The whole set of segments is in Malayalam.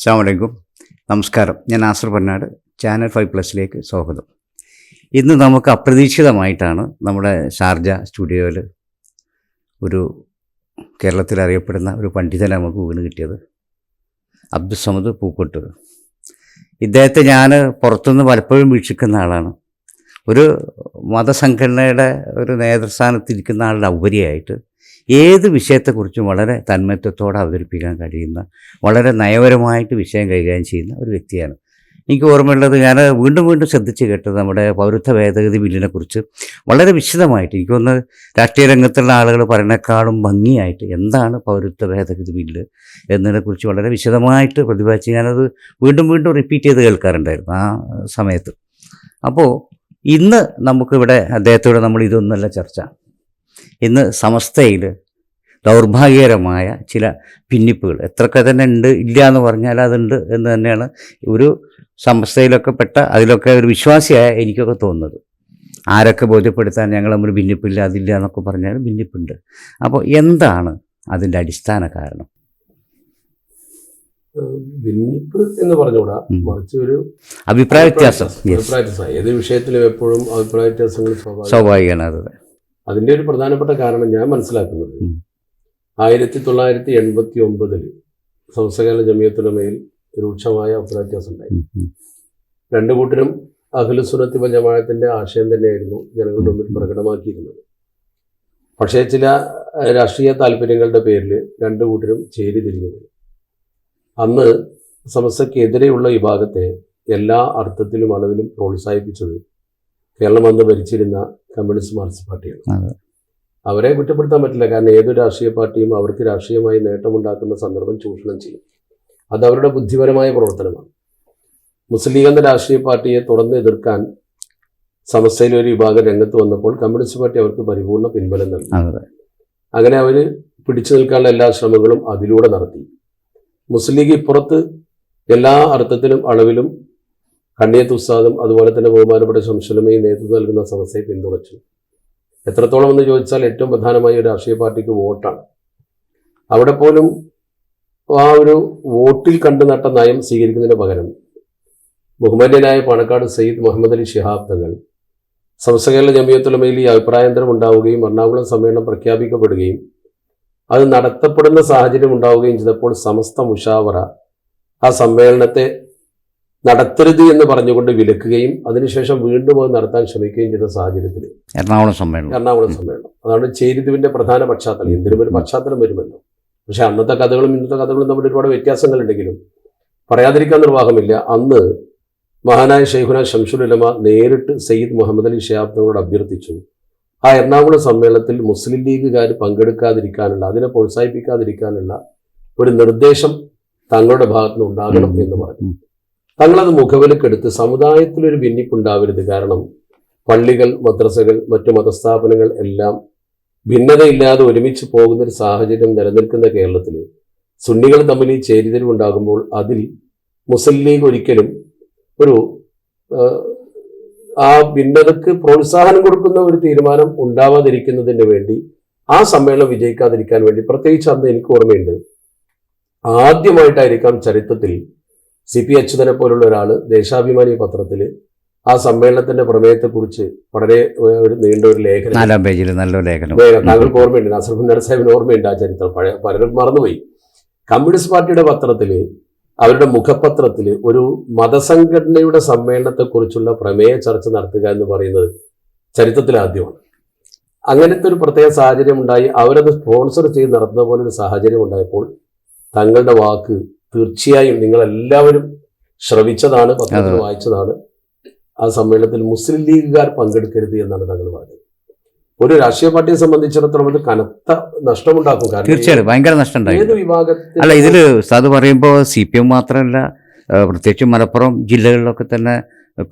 അസ്സലാമു അലൈക്കും. നമസ്കാരം. ഞാൻ നാസർ പന്നാട്. ചാനൽ 5+ലേക്ക് സ്വാഗതം. ഇന്ന് നമുക്ക് അപ്രതീക്ഷിതമായിട്ടാണ് നമ്മുടെ ഷാർജ സ്റ്റുഡിയോയിൽ ഒരു കേരളത്തിൽ അറിയപ്പെടുന്ന ഒരു പണ്ഡിതനെ നമുക്ക് വീണ് കിട്ടിയത്. അബ്ദുസ്സമദ് പൂക്കോട്ട്. ഇദ്ദേഹത്തെ ഞാൻ പുറത്തുനിന്ന് പലപ്പോഴും വീക്ഷിക്കുന്ന ആളാണ്. ഒരു മതസംഘടനയുടെ ഒരു നേതൃസ്ഥാനത്തിരിക്കുന്ന ആളുടെ ഉപരിയായിട്ട് ഏത് വിഷയത്തെക്കുറിച്ചും വളരെ തന്മയത്വത്തോടെ അവതരിപ്പിക്കാൻ കഴിയുന്ന, വളരെ നയപരമായിട്ട് വിഷയം കൈകാര്യം ചെയ്യുന്ന ഒരു വ്യക്തിയാണ്. എനിക്ക് ഓർമ്മയുള്ളത്, ഞാൻ വീണ്ടും ശ്രദ്ധിച്ച് കേട്ടത് നമ്മുടെ പൗരത്വ ഭേദഗതി ബില്ലിനെക്കുറിച്ച് വളരെ വിശദമായിട്ട്, എനിക്കൊന്ന് രാഷ്ട്രീയ രംഗത്തുള്ള ആളുകൾ പറയുന്നേക്കാളും ഭംഗിയായിട്ട് എന്താണ് പൗരത്വ ഭേദഗതി ബില്ല് എന്നതിനെക്കുറിച്ച് വളരെ വിശദമായിട്ട് പ്രതിപാദിച്ച് ഞാനത് വീണ്ടും റിപ്പീറ്റ് ചെയ്ത് കേൾക്കാറുണ്ടായിരുന്നു ആ സമയത്ത്. അപ്പോൾ ഇന്ന് നമുക്കിവിടെ അദ്ദേഹത്തോട് നമ്മൾ ഇതൊന്നുമല്ല ചർച്ച. ഇന്ന് സമസ്തയിൽ ദൗർഭാഗ്യകരമായ ചില ഭിന്നിപ്പുകൾ എത്രയൊക്കെ തന്നെ ഉണ്ട്, ഇല്ല എന്ന് പറഞ്ഞാൽ അതുണ്ട് എന്ന് തന്നെയാണ് ഒരു സമസ്തയിലൊക്കെ പെട്ട, അതിലൊക്കെ ഒരു വിശ്വാസിയായ എനിക്കൊക്കെ തോന്നുന്നത്. ആരൊക്കെ ബോധ്യപ്പെടുത്താൻ ഞങ്ങൾ തമ്മിൽ ഭിന്നിപ്പില്ല, അതില്ല എന്നൊക്കെ പറഞ്ഞാൽ ഭിന്നിപ്പുണ്ട്. അപ്പോൾ എന്താണ് അതിൻ്റെ അടിസ്ഥാന കാരണം? ഭിന്നിപ്പ് എന്ന് പറഞ്ഞുകൂടാ, മറിച്ച് ഒരു അഭിപ്രായ വ്യത്യാസം. ഏത് വിഷയത്തിലും എപ്പോഴും അഭിപ്രായ വ്യത്യാസങ്ങൾ സ്വാഭാവികമാണ്. അത് അതിൻ്റെ ഒരു പ്രധാനപ്പെട്ട കാരണം ഞാൻ മനസ്സിലാക്കുന്നത് 1989 സമസ്തകാല ജമിയത്തുലമയിൽ രൂക്ഷമായ അഭിപ്രായ വ്യത്യാസം ഉണ്ടായി. രണ്ടു കൂട്ടരും അഹ്ലുസുന്നത്തി വൽ ജമാഅത്തിന്റെ ആശയം തന്നെയായിരുന്നു ജനങ്ങളുടെ മുമ്പിൽ പ്രകടമാക്കിയിരുന്നത്. പക്ഷേ ചില രാഷ്ട്രീയ താല്പര്യങ്ങളുടെ പേരിൽ രണ്ടു കൂട്ടരും ചേരി തിരിഞ്ഞുപോയി. അന്ന് സമസ്തക്കെതിരെയുള്ള വിഭാഗത്തെ എല്ലാ അർത്ഥത്തിലും അളവിലും പ്രോത്സാഹിപ്പിച്ചത് കേരളം അന്ന് ഭരിച്ചിരുന്ന കമ്മ്യൂണിസ്റ്റ് മാർക്സിസ്റ്റ് പാർട്ടിയാണ്. അവരെ കുറ്റപ്പെടുത്താൻ പറ്റില്ല, കാരണം ഏതൊരു രാഷ്ട്രീയ പാർട്ടിയും അവർക്ക് രാഷ്ട്രീയമായി നേട്ടമുണ്ടാക്കുന്ന സന്ദർഭം ചൂഷണം ചെയ്യും. അത് അവരുടെ ബുദ്ധിപരമായ പ്രവർത്തനമാണ്. മുസ്ലിം ലീഗ് എന്ന രാഷ്ട്രീയ പാർട്ടിയെ തുറന്ന് എതിർക്കാൻ സമസ്തയിലെ ഒരു വിഭാഗം രംഗത്ത് വന്നപ്പോൾ കമ്മ്യൂണിസ്റ്റ് പാർട്ടി അവർക്ക് പരിപൂർണ്ണ പിൻബലം നൽകി. അങ്ങനെ അവർ പിടിച്ചു നിൽക്കാനുള്ള എല്ലാ ശ്രമങ്ങളും അതിലൂടെ നടത്തി. മുസ്ലിം ലീഗ് ഇപ്പുറത്ത് എല്ലാ അർത്ഥത്തിലും അളവിലും കണ്ണിയത്ത് ഉസ്താദും അതുപോലെ തന്നെ ബഹുമാനപ്പെട്ട ശംസുലമയും നേതൃത്വം നൽകുന്ന സമസ്തയെ പിന്തുണച്ചു. എത്രത്തോളം എന്ന് ചോദിച്ചാൽ ഏറ്റവും പ്രധാനമായി ഒരു രാഷ്ട്രീയ പാർട്ടിക്ക് വോട്ടാണ്. അവിടെ പോലും ആ ഒരു വോട്ടിൽ കണ്ടു നട്ട നയം സ്വീകരിക്കുന്നതിന് പകരം ബഹുമാന്യനായ പാണക്കാട് സയ്യിദ് മുഹമ്മദ് അലി ശിഹാബ് തങ്ങൾ സമസ്തകാല ജമിയത്തുലമയിൽ ഈ അഭിപ്രായാന്തരം ഉണ്ടാവുകയും എറണാകുളം സമ്മേളനം പ്രഖ്യാപിക്കപ്പെടുകയും അത് നടത്തപ്പെടുന്ന സാഹചര്യം ഉണ്ടാവുകയും ചെയ്തപ്പോൾ സമസ്ത മുഷാവറ ആ സമ്മേളനത്തെ നടത്തരുത് എന്ന് പറഞ്ഞുകൊണ്ട് വിലക്കുകയും അതിനുശേഷം വീണ്ടും അത് നടത്താൻ ശ്രമിക്കുകയും ചെയ്ത സാഹചര്യത്തിൽ എറണാകുളം സമ്മേളനം അതാണ് ചേരിതിവിന്റെ പ്രധാന പശ്ചാത്തലം. എന്തിനും ഒരു പശ്ചാത്തലം വരുമല്ലോ. പക്ഷെ അന്നത്തെ കഥകളും ഇന്നത്തെ കഥകളും തമ്മിൽ ഒരുപാട് വ്യത്യാസങ്ങളുണ്ടെങ്കിലും പറയാതിരിക്കാൻ നിർവാഹമില്ല. അന്ന് മഹാനായ ശൈഖുന ശംസുൽ ഉലമ നേരിട്ട് സയ്യിദ് മുഹമ്മദ് അലി ശിഹാബ് തങ്ങളോട് അഭ്യർത്ഥിച്ചു, ആ എറണാകുളം സമ്മേളനത്തിൽ മുസ്ലിം ലീഗുകാർ പങ്കെടുക്കാതിരിക്കാനുള്ള, അതിനെ പ്രോത്സാഹിപ്പിക്കാതിരിക്കാനുള്ള ഒരു നിർദ്ദേശം തങ്ങളുടെ ഭാഗത്തുനിന്ന് ഉണ്ടാകണം എന്ന് പറഞ്ഞു. തങ്ങളത് മുഖവിലക്കെടുത്ത് സമുദായത്തിലൊരു ഭിന്നിപ്പുണ്ടാവരുത്, കാരണം പള്ളികൾ, മദ്രസകൾ, മറ്റു മതസ്ഥാപനങ്ങൾ എല്ലാം ഭിന്നതയില്ലാതെ ഒരുമിച്ച് പോകുന്നൊരു സാഹചര്യം നിലനിൽക്കുന്ന കേരളത്തിൽ സുന്നികൾ തമ്മിൽ ഈ ചേരിതിരിവുണ്ടാകുമ്പോൾ അതിൽ മുസ്ലിം ലീഗ് ഒരിക്കലും ഒരു ആ ഭിന്നതക്ക് പ്രോത്സാഹനം കൊടുക്കുന്ന ഒരു തീരുമാനം ഉണ്ടാവാതിരിക്കുന്നതിന് വേണ്ടി, ആ സമ്മേളനം വിജയിക്കാതിരിക്കാൻ വേണ്ടി, പ്രത്യേകിച്ച് അന്ന് എനിക്ക് ഓർമ്മയുണ്ട്, ആദ്യമായിട്ടായിരിക്കാം ചരിത്രത്തിൽ CP അച്യുതനെ പോലുള്ള ഒരാൾ ദേശാഭിമാനി പത്രത്തിൽ ആ സമ്മേളനത്തിന്റെ പ്രമേയത്തെക്കുറിച്ച് വളരെ ഒരു നീണ്ട ഒരു ലേഖനം, 4 പേജിൽ നല്ലൊരു ലേഖനം താങ്കൾക്ക് ഓർമ്മയുണ്ട്, നാസർ പന്നാട് സാഹിബിന് ഓർമ്മയുണ്ട് ആ ചരിത്രം, പലരും മറന്നുപോയി. കമ്മ്യൂണിസ്റ്റ് പാർട്ടിയുടെ പത്രത്തിൽ, അവരുടെ മുഖപത്രത്തിൽ ഒരു മതസംഘടനയുടെ സമ്മേളനത്തെക്കുറിച്ചുള്ള പ്രമേയ ചർച്ച നടത്തുക എന്ന് പറയുന്നത് ചരിത്രത്തിൽ ആദ്യമാണ്. അങ്ങനത്തെ ഒരു പ്രത്യേക സാഹചര്യം ഉണ്ടായി. അവരത് സ്പോൺസർ ചെയ്ത് നടത്തുന്ന പോലെ ഒരു സാഹചര്യം ഉണ്ടായപ്പോൾ തങ്ങളുടെ വാക്ക് തീർച്ചയായും നിങ്ങളെല്ലാവരും ശ്രവിച്ചതാണ്, പത്രത്തിൽ വായിച്ചതാണ്, ആ സമ്മേളനത്തിൽ മുസ്ലിം ലീഗുകാർ പങ്കെടുക്കരുത് എന്നാണ് തങ്ങൾ പറഞ്ഞത്. ഒരു രാഷ്ട്രീയ പാർട്ടിയെ സംബന്ധിച്ചിടത്തോളം അത് കനത്ത നഷ്ടമുണ്ടാക്കും. തീർച്ചയായും ഭയങ്കര നഷ്ടം. ഏത് വിഭാഗത്തിൽ അല്ല, ഇതിൽ ഉസ്താദ് പറയുമ്പോൾ CPM മാത്രമല്ല, പ്രത്യേകിച്ച് മലപ്പുറം ജില്ലകളിലൊക്കെ തന്നെ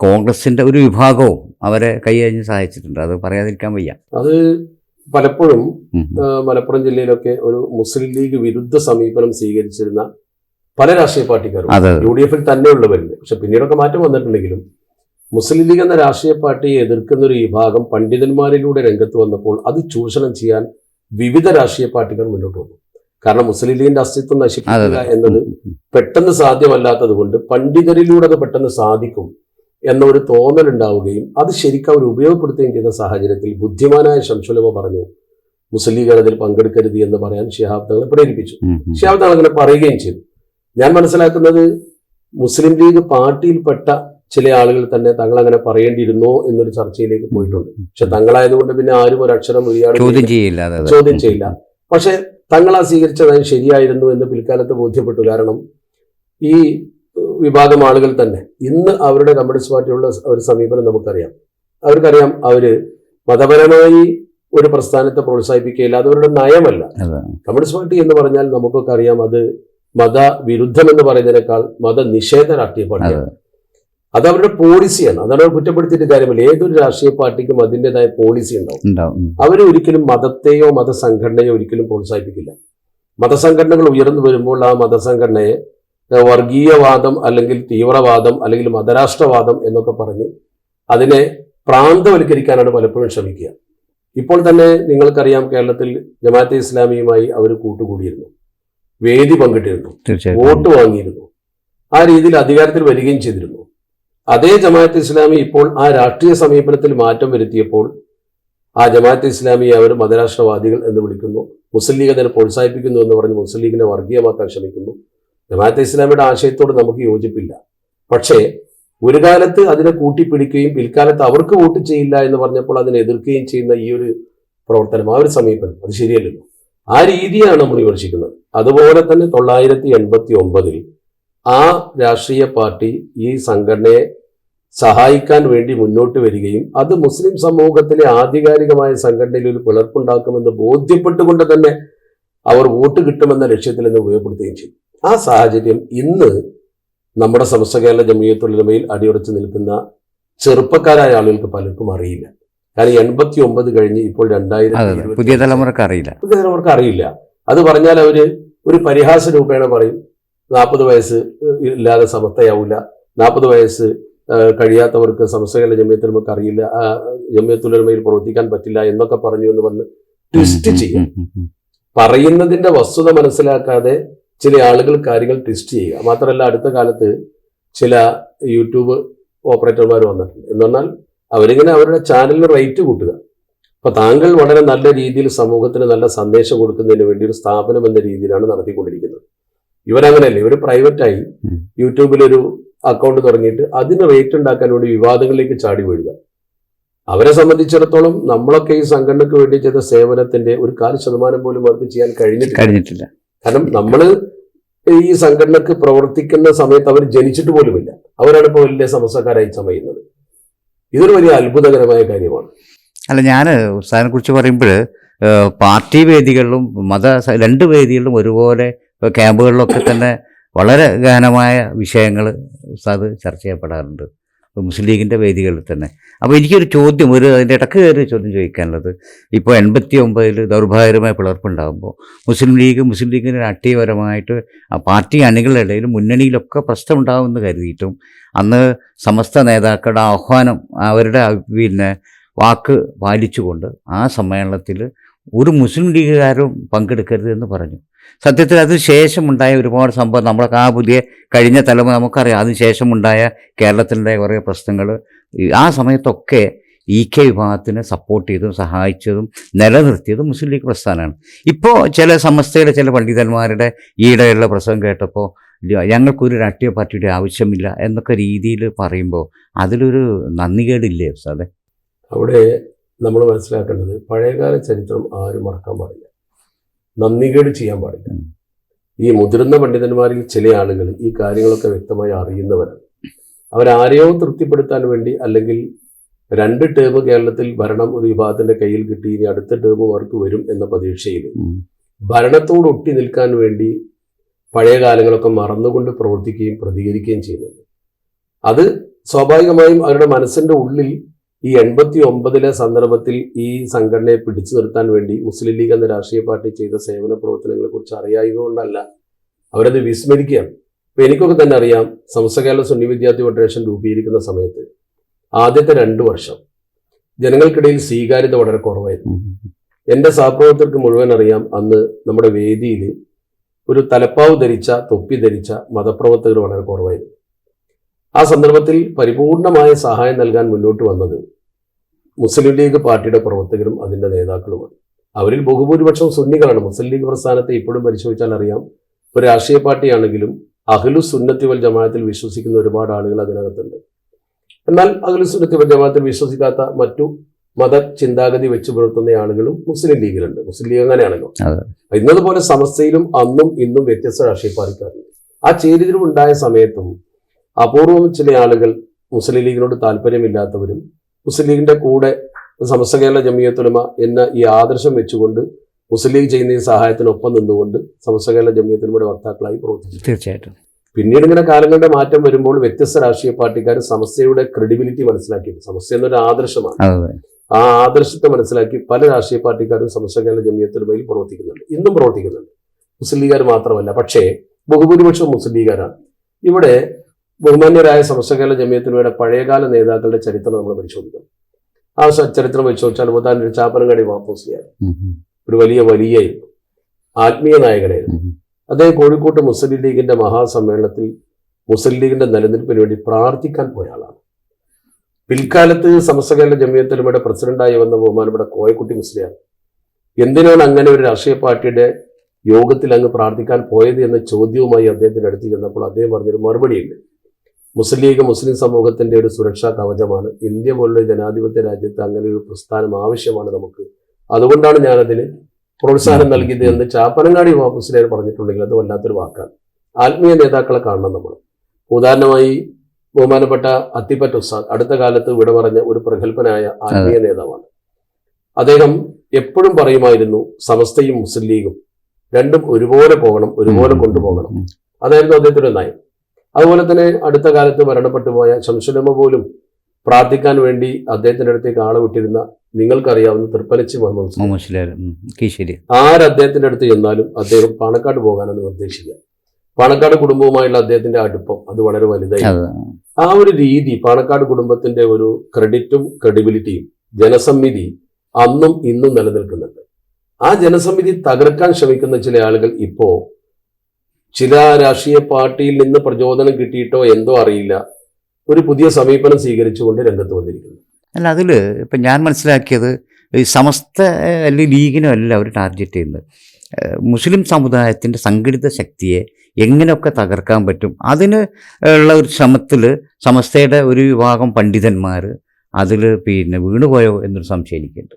കോൺഗ്രസിന്റെ ഒരു വിഭാഗവും അവരെ കൈയഴിഞ്ഞ് സഹായിച്ചിട്ടുണ്ട്. അത് പറയാതിരിക്കാൻ വയ്യ. അത് പലപ്പോഴും മലപ്പുറം ജില്ലയിലൊക്കെ ഒരു മുസ്ലിം ലീഗ് വിരുദ്ധ സമീപനം സ്വീകരിച്ചിരുന്ന പല രാഷ്ട്രീയ പാർട്ടിക്കാരും UDF തന്നെയുള്ളവരുണ്ട്. പക്ഷെ പിന്നീടൊക്കെ മാറ്റം വന്നിട്ടുണ്ടെങ്കിലും മുസ്ലിം ലീഗ് എന്ന രാഷ്ട്രീയ പാർട്ടിയെ എതിർക്കുന്ന ഒരു വിഭാഗം പണ്ഡിതന്മാരിലൂടെ രംഗത്ത് വന്നപ്പോൾ അത് ചൂഷണം ചെയ്യാൻ വിവിധ രാഷ്ട്രീയ പാർട്ടികൾ മുന്നോട്ട് വന്നു. കാരണം മുസ്ലിം ലീഗിന്റെ അസ്തിത്വം നശിപ്പിക്കുക എന്നത് പെട്ടെന്ന് സാധ്യമല്ലാത്തത് കൊണ്ട് പണ്ഡിതരിലൂടെ അത് പെട്ടെന്ന് സാധിക്കും എന്നൊരു തോന്നലുണ്ടാവുകയും അത് ശരിക്കും അവർ ഉപയോഗപ്പെടുത്തുകയും ചെയ്ത സാഹചര്യത്തിൽ ബുദ്ധിമാനായ ശംസുലമ പറഞ്ഞു മുസ്ലിം ലീഗ് അതിൽ പങ്കെടുക്കരുത് എന്ന് പറയാൻ ശിഹാബ് തങ്ങളെ പ്രേരിപ്പിച്ചു. ശിഹാബ് തങ്ങൾ അങ്ങനെ പറയുകയും ചെയ്തു. ഞാൻ മനസ്സിലാക്കുന്നത് മുസ്ലിം ലീഗ് പാർട്ടിയിൽപ്പെട്ട ചില ആളുകൾ തന്നെ തങ്ങൾ അങ്ങനെ പറയേണ്ടിയിരുന്നോ എന്നൊരു ചർച്ചയിലേക്ക് പോയിട്ടുണ്ട്. പക്ഷെ തങ്ങളായതുകൊണ്ട് പിന്നെ ആരും ഒരു അക്ഷരം ചോദ്യം ചെയ്യില്ല. പക്ഷെ തങ്ങളാ സ്വീകരിച്ചത് ശരിയായിരുന്നു എന്ന് പിൽക്കാലത്ത് ബോധ്യപ്പെട്ടു. കാരണം ഈ വിഭാഗം ആളുകൾ തന്നെ ഇന്ന് അവരുടെ കമ്മ്യൂണിസ്റ്റ് പാർട്ടിയുള്ള ഒരു സമീപനം നമുക്കറിയാം. അവർക്കറിയാം അവര് മതപരമായി ഒരു പ്രസ്ഥാനത്തെ പ്രോത്സാഹിപ്പിക്കുകയില്ല, അതവരുടെ നയമല്ല. കമ്മ്യൂണിസ്റ്റ് പാർട്ടി എന്ന് പറഞ്ഞാൽ നമുക്കൊക്കെ അറിയാം അത് മതവിരുദ്ധം എന്ന് പറയുന്നതിനേക്കാൾ മതനിഷേധ രാഷ്ട്രീയ പാർട്ടിയാണ്. അത് അവരുടെ പോളിസിയാണ്. അതാണ് അവർ കുറ്റപ്പെടുത്തിയിട്ട് കാര്യമില്ല. ഏതൊരു രാഷ്ട്രീയ പാർട്ടിക്കും അതിൻ്റെതായ പോളിസി ഉണ്ടാവും. അവർ ഒരിക്കലും മതത്തെയോ മതസംഘടനയോ ഒരിക്കലും പ്രോത്സാഹിപ്പിക്കില്ല. മതസംഘടനകൾ ഉയർന്നു വരുമ്പോൾ ആ മതസംഘടനയെ വർഗീയവാദം അല്ലെങ്കിൽ തീവ്രവാദം അല്ലെങ്കിൽ മതരാഷ്ട്രവാദം എന്നൊക്കെ പറഞ്ഞ് അതിനെ പ്രാന്തവൽക്കരിക്കാനാണ് പലപ്പോഴും ശ്രമിക്കുക. ഇപ്പോൾ തന്നെ നിങ്ങൾക്കറിയാം കേരളത്തിൽ ജമാഅത്തെ ഇസ്ലാമിയുമായി അവർ കൂട്ടുകൂടിയിരുന്നു, വേദി പങ്കിട്ടിരുന്നു, വോട്ട് വാങ്ങിയിരുന്നു, ആ രീതിയിൽ അധികാരത്തിൽ വരികയും ചെയ്തിരുന്നു. അതേ ജമാഅത്തെ ഇസ്ലാമി ഇപ്പോൾ ആ രാഷ്ട്രീയ സമീപനത്തിൽ മാറ്റം വരുത്തിയപ്പോൾ ആ ജമാഅത്തെ ഇസ്ലാമിയെ അവർ മതരാഷ്ട്രവാദികൾ എന്ന് വിളിക്കുന്നു, മുസ്ലിം ലീഗ് അതിനെ പ്രോത്സാഹിപ്പിക്കുന്നു എന്ന് പറഞ്ഞ് മുസ്ലിം ലീഗിനെ വർഗീയമാക്കാൻ ശ്രമിക്കുന്നു. ജമാഅത്തെ ഇസ്ലാമിയുടെ ആശയത്തോട് നമുക്ക് യോജിപ്പില്ല. പക്ഷേ ഒരു കാലത്ത് അതിനെ കൂട്ടിപ്പിടിക്കുകയും പിൽക്കാലത്ത് അവർക്ക് വോട്ട് ചെയ്യില്ല എന്ന് പറഞ്ഞപ്പോൾ അതിനെ എതിർക്കുകയും ചെയ്യുന്ന ഈ ഒരു പ്രവർത്തനം, ആ ഒരു സമീപനം അത് ശരിയല്ലല്ലോ. ആ രീതിയാണ് നമ്മൾ വിമർശിക്കുന്നത്. അതുപോലെ തന്നെ 1989 ആ രാഷ്ട്രീയ പാർട്ടി ഈ സംഘടനയെ സഹായിക്കാൻ വേണ്ടി മുന്നോട്ട് വരികയും അത് മുസ്ലിം സമൂഹത്തിലെ ആധികാരികമായ സംഘടനയിൽ ഒരു പിളർപ്പുണ്ടാക്കുമെന്ന് ബോധ്യപ്പെട്ടുകൊണ്ട് തന്നെ അവർ വോട്ട് കിട്ടുമെന്ന ലക്ഷ്യത്തിൽ നിന്ന് ഉപയോഗപ്പെടുത്തുകയും ചെയ്തു. ആ സാഹചര്യം ഇന്ന് നമ്മുടെ സമസ്ത കേരള ജംഇയ്യത്തുൽ ഉലമയിൽ അടിയുറച്ചു നിൽക്കുന്ന ചെറുപ്പക്കാരായ ആളുകൾക്ക് പലർക്കും അറിയില്ല. കാരണം 89 കഴിഞ്ഞ് ഇപ്പോൾ 2020 പുതിയ തലമുറക്ക് അറിയില്ല. അത് പറഞ്ഞാൽ അവര് ഒരു പരിഹാസ രൂപേണ പറയും 40 വയസ്സ് ഇല്ലാതെ സമസ്തയാവില്ല, 40 വയസ്സ് കഴിയാത്തവർക്ക് സമസ്ത കേരള ജംഇയ്യത്തുൽ ഉലമക്ക് അറിയില്ല, ജംഇയ്യത്തുൽ ഉലമയിൽ പ്രവർത്തിക്കാൻ പറ്റില്ല എന്നൊക്കെ പറഞ്ഞു എന്ന് പറഞ്ഞ് ട്വിസ്റ്റ് ചെയ്യും. പറയുന്നതിന്റെ വസ്തുത മനസ്സിലാക്കാതെ ചില ആളുകൾ കാര്യങ്ങൾ ട്വിസ്റ്റ് ചെയ്യുക. മാത്രമല്ല അടുത്ത കാലത്ത് ചില യൂട്യൂബ് ഓപ്പറേറ്റർമാർ വന്നിട്ടുണ്ട്. എന്ന് പറഞ്ഞാൽ അവരിങ്ങനെ അവരുടെ ചാനലിന് റേറ്റ് കൂട്ടുക. അപ്പൊ താങ്കൾ വളരെ നല്ല രീതിയിൽ സമൂഹത്തിന് നല്ല സന്ദേശം കൊടുക്കുന്നതിന് വേണ്ടി ഒരു സ്ഥാപനം എന്ന രീതിയിലാണ് നടത്തിക്കൊണ്ടിരിക്കുന്നത്. ഇവരങ്ങനെയല്ലേ, ഇവർ പ്രൈവറ്റായി യൂട്യൂബിലൊരു അക്കൗണ്ട് തുടങ്ങിയിട്ട് അതിന് റേറ്റ് ഉണ്ടാക്കാൻ വേണ്ടി വിവാദങ്ങളിലേക്ക് ചാടി വീഴുക. അവരെ സംബന്ധിച്ചിടത്തോളം നമ്മളൊക്കെ ഈ സംഘടനയ്ക്ക് വേണ്ടി ചെയ്ത സേവനത്തിന്റെ ഒരു 4% പോലും അവർക്ക് ചെയ്യാൻ കഴിഞ്ഞിട്ടില്ല. കാരണം നമ്മൾ ഈ സംഘടനക്ക് പ്രവർത്തിക്കുന്ന സമയത്ത് അവർ ജനിച്ചിട്ട് പോലുമില്ല. അവരാണ് ഇപ്പോൾ വലിയ സമസ്തക്കാരായി ചമയുന്നത്. ഇതൊരു വലിയ അത്ഭുതകരമായ കാര്യമാണ്. അല്ല, ഞാൻ ഉസ്താദിനെ കുറിച്ച് പറയുമ്പോൾ പാർട്ടി വേദികളിലും രണ്ട് വേദികളിലും ഒരുപോലെ ക്യാമ്പുകളിലൊക്കെ തന്നെ വളരെ ഗഹനമായ വിഷയങ്ങൾ ഉസ്താദ് ചർച്ച ചെയ്യപ്പെടാറുണ്ട്, മുസ്ലിം ലീഗിൻ്റെ വേദികളിൽ തന്നെ. അപ്പോൾ എനിക്കൊരു ചോദ്യം, അതിൻ്റെ ഇടക്ക് കയറി ചോദ്യം ചോദിക്കാനുള്ളത്, ഇപ്പോൾ 89 ദൗർഭാഗ്യകരമായ പിളർപ്പുണ്ടാകുമ്പോൾ മുസ്ലിം ലീഗിന് രാഷ്ട്രീയപരമായിട്ട് പാർട്ടി അണികളുടെ ഇടയിലും മുന്നണിയിലൊക്കെ പ്രശ്നമുണ്ടാകുമെന്ന് കരുതിയിട്ടും അന്ന് സമസ്ത നേതാക്കളുടെ ആഹ്വാനം, അവരുടെ വാക്ക് പാലിച്ചുകൊണ്ട് ആ സമ്മേളനത്തിൽ ഒരു മുസ്ലിം ലീഗുകാരും പങ്കെടുക്കരുത് എന്ന് പറഞ്ഞു. സത്യത്തിൽ അതിന് ശേഷമുണ്ടായ ഒരുപാട് സംഭവം നമ്മളൊക്കെ ആ പുതിയ കഴിഞ്ഞ തലമുറ നമുക്കറിയാം. അതിന് ശേഷമുണ്ടായ കേരളത്തിൻ്റെ കുറേ പ്രശ്നങ്ങൾ, ആ സമയത്തൊക്കെ EK വിഭാഗത്തിന് സപ്പോർട്ട് ചെയ്തും സഹായിച്ചതും നിലനിർത്തിയതും മുസ്ലിം ലീഗ് പ്രസ്ഥാനമാണ്. ഇപ്പോൾ ചില സമസ്തയുടെ ചില പണ്ഡിതന്മാരുടെ ഈയിടെയുള്ള പ്രസംഗം കേട്ടപ്പോൾ ഞങ്ങൾക്കൊരു രാഷ്ട്രീയ പാർട്ടിയുടെ ആവശ്യമില്ല എന്നൊക്കെ രീതിയിൽ പറയുമ്പോൾ അതിലൊരു നന്ദികേടില്ലേ ഉസ്താദേ? അവിടെ നമ്മൾ മനസ്സിലാക്കേണ്ടത് പഴയകാല ചരിത്രം ആരും മറക്കാൻ പാടില്ല, നന്ദികേട് ചെയ്യാൻ പാടില്ല. ഈ മുതിർന്ന പണ്ഡിതന്മാരിൽ ചില ആളുകൾ ഈ കാര്യങ്ങളൊക്കെ വ്യക്തമായി അറിയുന്നവരാണ്. അവരാരെയോ തൃപ്തിപ്പെടുത്താൻ വേണ്ടി, അല്ലെങ്കിൽ 2 ടേം കേരളത്തിൽ ഭരണം ഒരു വിഭാഗത്തിന്റെ കയ്യിൽ കിട്ടി, ഇനി അടുത്ത ടേം അവർക്ക് വരും എന്ന പ്രതീക്ഷയിൽ ഭരണത്തോട് ഒട്ടി നിൽക്കാൻ വേണ്ടി പഴയ കാലങ്ങളൊക്കെ മറന്നുകൊണ്ട് പ്രവർത്തിക്കുകയും പ്രതികരിക്കുകയും ചെയ്യുന്നുണ്ട്. അത് സ്വാഭാവികമായും അവരുടെ മനസ്സിന്റെ ഉള്ളിൽ ഈ 89 സന്ദർഭത്തിൽ ഈ സംഘടനയെ പിടിച്ചു നിർത്താൻ വേണ്ടി മുസ്ലിം ലീഗ് എന്ന രാഷ്ട്രീയ പാർട്ടി ചെയ്ത സേവന പ്രവർത്തനങ്ങളെ കുറിച്ച് അറിയായതുകൊണ്ടല്ല, അവരത് വിസ്മരിക്കുകയാണ്. ഇപ്പൊ എനിക്കൊക്കെ തന്നെ അറിയാം, സമസ്ത കേരള സുന്നി വിദ്യാർത്ഥി ഫെഡറേഷൻ രൂപീകരിക്കുന്ന സമയത്ത് ആദ്യത്തെ 2 വർഷം ജനങ്ങൾക്കിടയിൽ സ്വീകാര്യത വളരെ കുറവായിരുന്നു. എൻ്റെ സഹപ്രവർത്തകർക്ക് മുഴുവൻ അറിയാം, അന്ന് നമ്മുടെ വേദിയിൽ ഒരു തലപ്പാവ് ധരിച്ച, തൊപ്പി ധരിച്ച മതപ്രവർത്തകർ വളരെ കുറവായിരുന്നു. ആ സന്ദർഭത്തിൽ പരിപൂർണമായ സഹായം നൽകാൻ മുന്നോട്ട് വന്നത് മുസ്ലിം ലീഗ് പാർട്ടിയുടെ പ്രവർത്തകരും അതിൻ്റെ നേതാക്കളുമാണ്. അവരിൽ ബഹുഭൂരിപക്ഷം സുന്നികളാണ്. മുസ്ലിം ലീഗ് പ്രസ്ഥാനത്തെ ഇപ്പോഴും പരിശോധിച്ചാൽ അറിയാം, ഒരു രാഷ്ട്രീയ പാർട്ടിയാണെങ്കിലും അഹ്ലു സുന്നത്തി വൽ ജമാഅത്തിൽ വിശ്വസിക്കുന്ന ഒരുപാട് ആളുകൾ അതിനകത്തുണ്ട്. എന്നാൽ അഹ്ലു സുന്നത്തി വൽ ജമാഅത്തിൽ വിശ്വസിക്കാത്ത മറ്റു മത ചിന്താഗതി വെച്ച് പുലർത്തുന്ന ആളുകളും മുസ്ലിം ലീഗിലുണ്ട്. മുസ്ലിം ലീഗ് അങ്ങനെയാണല്ലോ. ഇന്നതുപോലെ സമസ്തയിലും അന്നും ഇന്നും വ്യത്യസ്ത രാഷ്ട്രീയ പാർട്ടിക്കാരുണ്ട്. ആ ചേരിതിരിവുണ്ടായ സമയത്തും അപൂർവം ചില ആളുകൾ മുസ്ലിം ലീഗിനോട് താല്പര്യമില്ലാത്തവരും മുസ്ലിം ലീഗിന്റെ കൂടെ സമസ്ത കേരള ജമിയത്തുൽ ഉലമ എന്ന ഈ ആദർശം വെച്ചുകൊണ്ട് മുസ്ലിം ലീഗ് ചെയ്യുന്ന ഈ സഹായത്തിനൊപ്പം നിന്നുകൊണ്ട് സമസ്ത കേരള ജമിയത്തുൽ ഉലമയുടെ വക്താക്കളായി പ്രവർത്തിച്ചു. തീർച്ചയായിട്ടും. പിന്നീട് ഇങ്ങനെ കാലങ്ങളുടെ മാറ്റം വരുമ്പോൾ വ്യത്യസ്ത രാഷ്ട്രീയ പാർട്ടിക്കാർ സമസ്തയുടെ ക്രെഡിബിലിറ്റി മനസ്സിലാക്കിയിട്ട്, സമസ്ത എന്നൊരു ആദർശമാണ്, ആ ആദർശത്തെ മനസ്സിലാക്കി പല രാഷ്ട്രീയ പാർട്ടിക്കാരും സമസ്ത കേരള ജമിയത്തുൽ ഉലമയിൽ പ്രവർത്തിക്കുന്നുണ്ട്, ഇന്നും പ്രവർത്തിക്കുന്നുണ്ട്. മുസ്ലിം ലീഗുകാർ മാത്രമല്ല, പക്ഷേ ബഹുഭൂരിപക്ഷം മുസ്ലിം ലീഗുകാരാണ്. ഇവിടെ ബഹുമാന്യരായ സമസ്ത കേരള ജമിയത്തുൽ ഉലമയുടെ പഴയകാല നേതാക്കളുടെ ചരിത്രം നമ്മൾ പരിശോധിക്കണം. ആ ചരിത്രം വെച്ച് നോക്കിയാൽ ഉദാഹരണത്തിന് ചാപ്പനങ്ങാടി വാപ്പോസിയാർ ഒരു വലിയ ആത്മീയ നായകനായിരുന്നു. അദ്ദേഹം കോഴിക്കോട്ട് മുസ്ലിം ലീഗിന്റെ മഹാസമ്മേളനത്തിൽ മുസ്ലിം ലീഗിന്റെ നിലനിൽപ്പിന് വേണ്ടി പ്രാർത്ഥിക്കാൻ പോയ ആളാണ്. പിൽക്കാലത്ത് സമസ്ത കേരള ജമിയത്തുൽ ഉലമയുടെ പ്രസിഡന്റായി വന്ന ബഹുമാനപ്പെട്ട കോയക്കുട്ടി മുസ്ലിയാർ എന്തിനാണ് അങ്ങനെ ഒരു രാഷ്ട്രീയ പാർട്ടിയുടെ യോഗത്തിൽ അങ്ങ് പ്രാർത്ഥിക്കാൻ പോയത് എന്ന ചോദ്യവുമായി അദ്ദേഹത്തിന്റെ അടുത്ത് ചെന്നപ്പോൾ അദ്ദേഹം പറഞ്ഞൊരു മറുപടിയുണ്ട്. മുസ്ലിം ലീഗ് മുസ്ലിം സമൂഹത്തിന്റെ ഒരു സുരക്ഷാ കവചമാണ്. ഇന്ത്യ പോലുള്ള ജനാധിപത്യ രാജ്യത്ത് അങ്ങനെ ഒരു പ്രസ്ഥാനം ആവശ്യമാണ് നമുക്ക്. അതുകൊണ്ടാണ് ഞാനതിന് പ്രോത്സാഹനം നൽകിയത് എന്ന് ചാപ്പനങ്ങാടി വാപ്പുസ്ലിയാർ പറഞ്ഞിട്ടുണ്ടെങ്കിൽ അത് വല്ലാത്തൊരു വാക്കാണ്. ആത്മീയ നേതാക്കളെ കാണണം നമ്മൾ. ഉദാഹരണമായി ബഹുമാനപ്പെട്ട അത്തിപ്പറ്റ ഉസ്താദ് അടുത്ത കാലത്ത് വിട പറഞ്ഞ ഒരു പ്രഗത്ഭനായ ആത്മീയ നേതാവാണ്. അദ്ദേഹം എപ്പോഴും പറയുമായിരുന്നു സമസ്തയും മുസ്ലിം ലീഗും രണ്ടും ഒരുപോലെ പോകണം, ഒരുപോലെ കൊണ്ടുപോകണം. അതായിരുന്നു അദ്ദേഹത്തിന്റെ നയം. അതുപോലെ തന്നെ അടുത്ത കാലത്ത് മരണപ്പെട്ടു പോയ ശംസുലമ പോലും പ്രാർത്ഥിക്കാൻ വേണ്ടി അദ്ദേഹത്തിന്റെ അടുത്തേക്ക് ആളെ വിട്ടിരുന്ന നിങ്ങൾക്കറിയാവുന്ന തൃപ്പനച്ചി മുഹമ്മദ് ആര് അദ്ദേഹത്തിന്റെ അടുത്ത് ചെന്നാലും അദ്ദേഹം പാണക്കാട് പോകാനാണ് നിർദ്ദേശിക്കുക. പാണക്കാട് കുടുംബവുമായുള്ള അദ്ദേഹത്തിന്റെ അടുപ്പം അത് വളരെ വലുതായി. ആ ഒരു രീതി, പാണക്കാട് കുടുംബത്തിന്റെ ഒരു ക്രെഡിറ്റും ക്രെഡിബിലിറ്റിയും ജനസമ്മിതി അന്നും ഇന്നും നിലനിൽക്കുന്നുണ്ട്. ആ ജനസമിതി തകർക്കാൻ ശ്രമിക്കുന്ന ചില ആളുകൾ ഇപ്പോ ചില രാഷ്ട്രീയ പാർട്ടിയിൽ നിന്ന് പ്രചോദനം കിട്ടിയിട്ടോ എന്തോ അറിയില്ല, ഒരു പുതിയ സമീപനം സ്വീകരിച്ചുകൊണ്ട് രംഗത്ത് വന്നിരിക്കുന്നു. അല്ല, അതിൽ ഇപ്പം ഞാൻ മനസ്സിലാക്കിയത് ഈ സമസ്ത അല്ലെങ്കിൽ ലീഗിനും അല്ല അവർ ടാർഗറ്റ് ചെയ്യുന്നത്, മുസ്ലിം സമുദായത്തിൻ്റെ സംഘടിത ശക്തിയെ എങ്ങനെയൊക്കെ തകർക്കാൻ പറ്റും അതിന് ഉള്ള ഒരു ശ്രമത്തിൽ സമസ്തയുടെ ഒരു വിഭാഗം പണ്ഡിതന്മാർ അതിൽ വീണുപോയോ എന്നൊരു സംശയം എനിക്കുണ്ട്.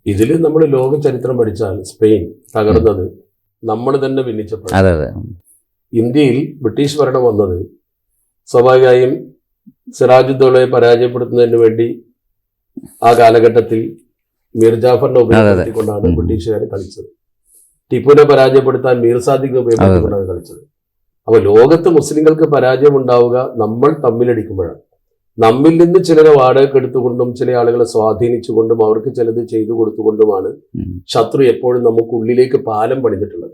ഇതിൽ നമ്മൾ ലോക ചരിത്രം പഠിച്ചാൽ സ്പെയിൻ തകർന്നത് നമ്മൾ തന്നെ ഭിന്നിച്ചപ്പോൾ. അതെ അതെ. ഇന്ത്യയിൽ ബ്രിട്ടീഷ് ഭരണം വന്നത് സ്വാഭാവികമായും സിറാജുദ്ദൗളയെ പരാജയപ്പെടുത്തുന്നതിന് വേണ്ടി ആ കാലഘട്ടത്തിൽ മീർ ജാഫറിനെ ഉപയോഗപ്പെടുത്തിക്കൊണ്ടാണ് ബ്രിട്ടീഷുകാർ കളിച്ചത്. ടിപ്പുവിനെ പരാജയപ്പെടുത്താൻ മീർ സാദിഖിനെ ഉപയോഗപ്പെടുത്തിക്കൊണ്ടാണ് കളിച്ചത്. അപ്പൊ ലോകത്ത് മുസ്ലിങ്ങൾക്ക് പരാജയം ഉണ്ടാവുക നമ്മൾ തമ്മിലടിക്കുമ്പോഴാണ്. നമ്മിൽ നിന്ന് ചിലരെ വാടകയ്ക്ക് എടുത്തുകൊണ്ടും ചില ആളുകളെ സ്വാധീനിച്ചുകൊണ്ടും അവർക്ക് ചിലത് ചെയ്തു കൊടുത്തുകൊണ്ടുമാണ് ശത്രു എപ്പോഴും നമുക്കുള്ളിലേക്ക് പാലം പണിതിട്ടുള്ളത്.